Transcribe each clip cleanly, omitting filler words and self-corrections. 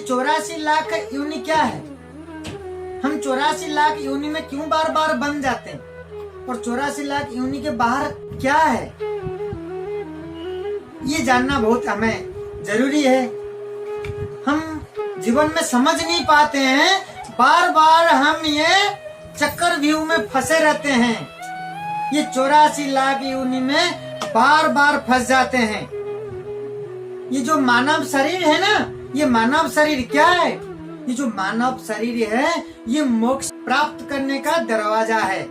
84 लाख योनि क्या है? हम 84 लाख योनि में क्यों बार बार बन जाते हैं? और 84 लाख योनि के बाहर क्या है, ये जानना बहुत हमें जरूरी है। हम जीवन में समझ नहीं पाते हैं, बार बार हम ये चक्रव्यूह में फंसे रहते हैं। ये 84 लाख योनि में बार बार फंस जाते हैं। ये जो मानव शरीर है ना, ये मानव शरीर क्या है? ये जो मानव शरीर है ये मोक्ष प्राप्त करने का दरवाजा है।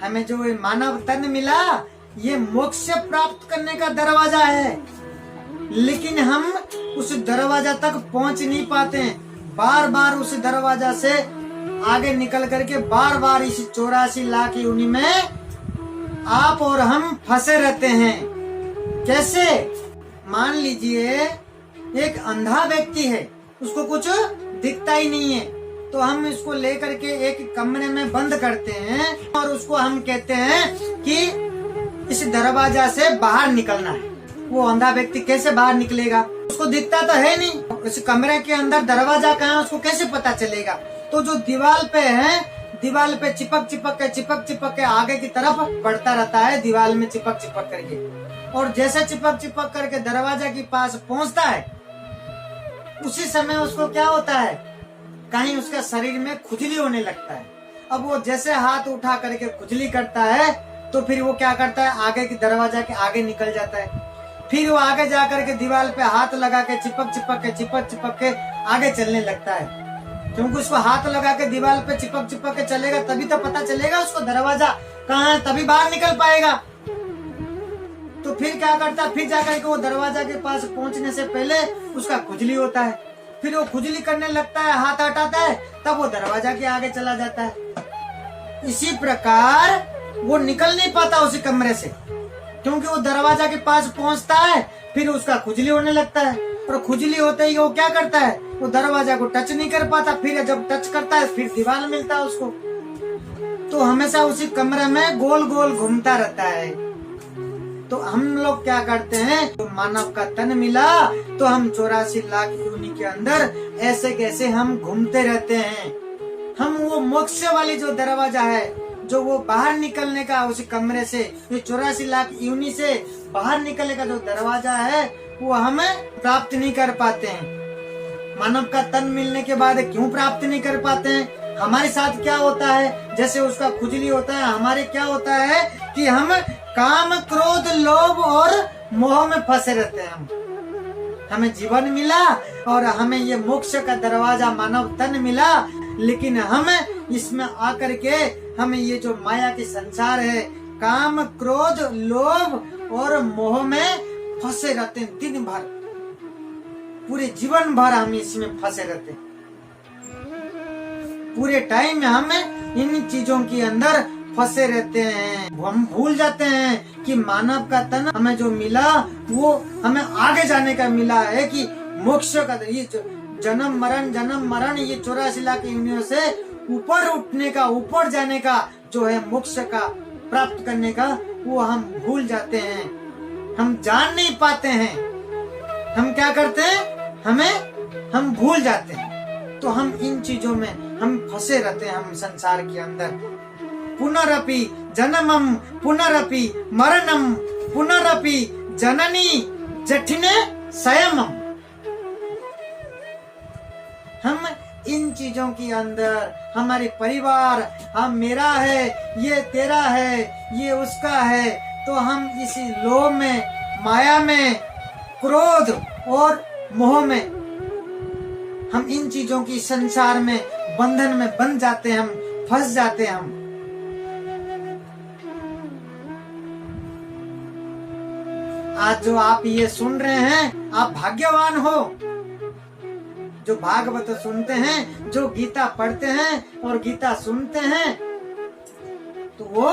हमें जो मानव तन मिला ये मोक्ष प्राप्त करने का दरवाजा है, लेकिन हम उस दरवाजा तक पहुंच नहीं पाते हैं। बार बार उस दरवाजा से आगे निकल करके बार बार इस 84 लाख योनि में आप और हम फंसे रहते हैं। कैसे? मान लीजिए एक अंधा व्यक्ति है, उसको कुछ दिखता ही नहीं है, तो हम इसको लेकर के एक कमरे में बंद करते हैं और उसको हम कहते हैं कि इस दरवाजा से बाहर निकलना है। वो अंधा व्यक्ति कैसे बाहर निकलेगा? उसको दिखता तो है नहीं, इस कमरे के अंदर दरवाजा कहाँ है उसको कैसे पता चलेगा? तो जो दीवार पे है, दीवार पे चिपक चिपक के आगे की तरफ बढ़ता रहता है, दीवार में चिपक करके, और जैसे चिपक करके दरवाजा के पास पहुंचता है, उसी समय उसको क्या होता है, कहीं उसका शरीर में खुजली होने लगता है। अब वो जैसे हाथ उठा करके खुजली करता है, तो फिर वो क्या करता है, आगे की दरवाजा के आगे निकल जाता है। फिर वो आगे जाकर के दीवार पे हाथ लगा के चिपक के आगे चलने लगता है, क्योंकि उसको हाथ लगा के दीवार पे चिपक के चलेगा, तभी तो पता चलेगा उसको दरवाजा कहाँ है, तभी बाहर निकल पाएगा। तो फिर क्या करता है, फिर जाकर के वो दरवाजा के पास पहुंचने से पहले उसका खुजली होता है, फिर वो खुजली करने लगता है, हाथ हटाता है, तब वो दरवाजा के आगे चला जाता है। इसी प्रकार वो निकल नहीं पाता उसी कमरे से, क्योंकि वो दरवाजा के पास पहुंचता है, फिर उसका खुजली होने लगता है, और खुजली होते ही वो क्या करता है, वो दरवाजा को टच नहीं कर पाता, फिर जब टच करता है फिर दीवार मिलता है उसको। तो हमेशा उसी कमरे में गोल गोल घूमता रहता है। तो हम लोग क्या करते हैं, तो मानव का तन मिला तो हम 84 लाख योनि के अंदर ऐसे कैसे हम घूमते रहते हैं। हम वो मोक्ष वाली जो दरवाजा है, जो वो बाहर निकलने का उस कमरे से, ये 84 लाख योनि से बाहर निकलने का जो दरवाजा है, वो हमें प्राप्त नहीं कर पाते हैं। मानव का तन मिलने के बाद क्यों प्राप्त नहीं कर पाते हैं? हमारे साथ क्या होता है, जैसे उसका खुजली होता है, हमारे क्या होता है कि हम काम क्रोध लोभ और मोह में फंसे रहते हैं। हमें जीवन मिला और हमें ये मोक्ष का दरवाजा मानव तन मिला, लेकिन हम इसमें आकर के हमें ये जो माया के संसार है, काम क्रोध लोभ और मोह में फंसे रहते हैं। दिन भर, पूरे जीवन भर हम इसमें फंसे रहते हैं। पूरे टाइम हम इन चीजों के अंदर फंसे रहते हैं। हम भूल जाते हैं कि मानव का तन हमें जो मिला वो हमें आगे जाने का मिला है, कि मोक्ष का, ये जन्म मरण ये 84 लाख योनियों से ऊपर उठने का, ऊपर जाने का जो है मोक्ष का प्राप्त करने का, वो हम भूल जाते हैं, हम जान नहीं पाते हैं। हम क्या करते हैं, हम भूल जाते हैं। तो हम इन चीजों में हम फंसे रहते हैं, हम संसार के अंदर। पुनरपि जन्मम पुनरपि मरणम पुनरपि जननी जठिने संयमम। हम इन चीजों के अंदर, हमारे परिवार, हम मेरा है, ये तेरा है, ये उसका है, तो हम इसी लोभ में, माया में, क्रोध और मोह में, हम इन चीजों की संसार में बंधन में बन जाते हैं, हम फंस जाते हैं। हम आज जो आप ये सुन रहे हैं, आप भाग्यवान हो जो भागवत सुनते हैं, जो गीता पढ़ते हैं और गीता सुनते हैं, तो वो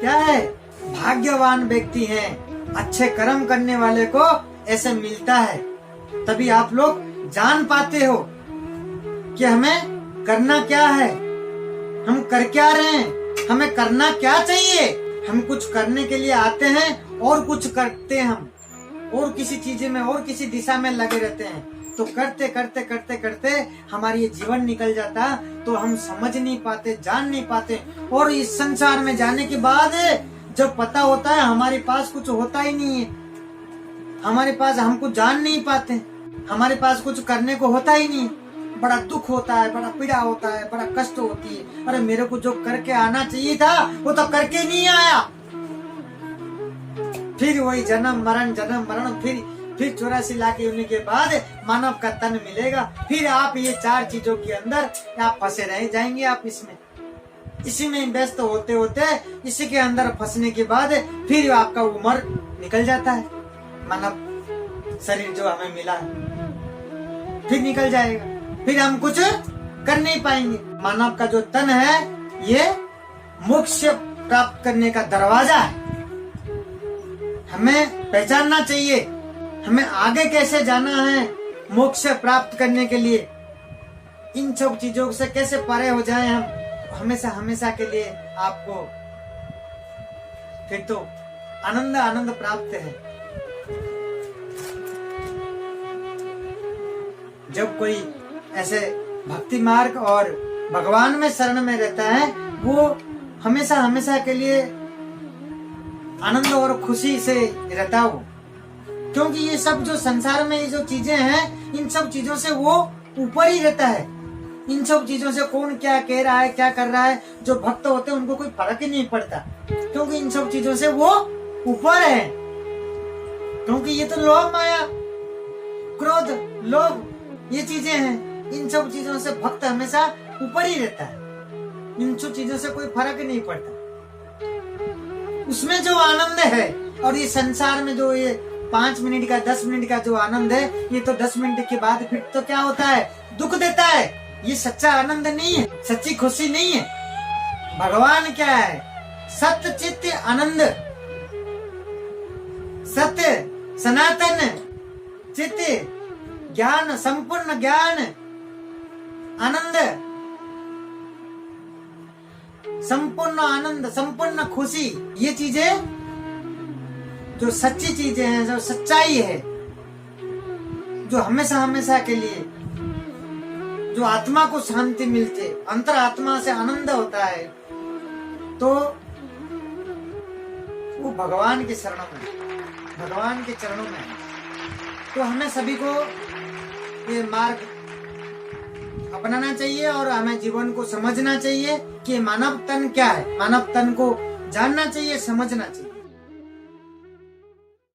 क्या है, भाग्यवान व्यक्ति हैं। अच्छे कर्म करने वाले को ऐसे मिलता है, तभी आप लोग जान पाते हो कि हमें करना क्या है, हम कर क्या रहे हैं, हमें करना क्या चाहिए। हम कुछ करने के लिए आते हैं और कुछ करते हैं हम, और किसी चीज में और किसी दिशा में लगे रहते हैं, तो करते करते करते करते हमारी ये जीवन निकल जाता, तो हम समझ नहीं पाते, जान नहीं पाते। और इस संसार में जाने के बाद जब पता होता है हमारे पास कुछ होता ही नहीं है, हमारे पास, हम कुछ जान नहीं पाते, हमारे पास कुछ करने को होता ही नहीं, बड़ा दुख होता है, बड़ा पीड़ा होता है, बड़ा कष्ट होती है। अरे मेरे को जो करके आना चाहिए था वो तो करके नहीं आया। फिर वही जन्म मरण, फिर 84 लाख योनि के बाद मानव का तन मिलेगा। फिर आप ये 4 चीजों के अंदर आप फंसे रह जाएंगे। आप इसी में व्यस्त होते होते इसी के अंदर फंसने के बाद फिर आपका उम्र निकल जाता है। मानव शरीर जो हमें मिला है फिर निकल जाएगा, फिर हम कुछ कर नहीं पाएंगे। मानव का जो तन है ये मोक्ष प्राप्त करने का दरवाजा है। हमें पहचानना चाहिए हमें आगे कैसे जाना है मोक्ष प्राप्त करने के लिए। इन सब चीजों से कैसे परे हो जाएं हम हमेशा हमेशा के लिए। आपको फिर तो आनंद प्राप्त है। जब कोई ऐसे भक्ति मार्ग और भगवान में शरण में रहता है वो हमेशा हमेशा के लिए आनंद और खुशी से रहता हो, क्योंकि ये सब जो संसार में ये जो चीजें हैं इन सब चीजों से वो ऊपर ही रहता है। इन सब चीजों से कौन क्या कह रहा है, क्या कर रहा है, जो भक्त होते हैं उनको कोई फर्क ही नहीं पड़ता, क्योंकि इन सब चीजों से वो ऊपर है। क्योंकि ये तो लोभ, माया, क्रोध, लोभ ये चीजें हैं। इन सब चीजों से भक्त हमेशा ऊपर ही रहता है। इन सब चीजों से कोई फर्क नहीं पड़ता। उसमें जो आनंद है और ये संसार में जो ये 5 मिनट का 10 मिनट का जो आनंद है ये तो 10 मिनट के बाद फिर तो क्या होता है, दुख देता है। ये सच्चा आनंद नहीं है, सच्ची खुशी नहीं है। भगवान क्या है, सत्य चित्त आनंद, सत्य सनातन चित्त ज्ञान, संपूर्ण ज्ञान, आनंद, संपूर्ण आनंद, संपूर्ण खुशी, ये चीजें जो सच्ची चीजें हैं, जो सच्चाई है, जो हमेशा हमेशा के लिए जो आत्मा को शांति मिलती है, अंतर आत्मा से आनंद होता है, तो वो भगवान के शरणों में, भगवान के चरणों में है। तो हमें सभी को ये मार्ग अपनाना चाहिए और हमें जीवन को समझना चाहिए कि मानव तन क्या है। मानव तन को जानना चाहिए, समझना चाहिए।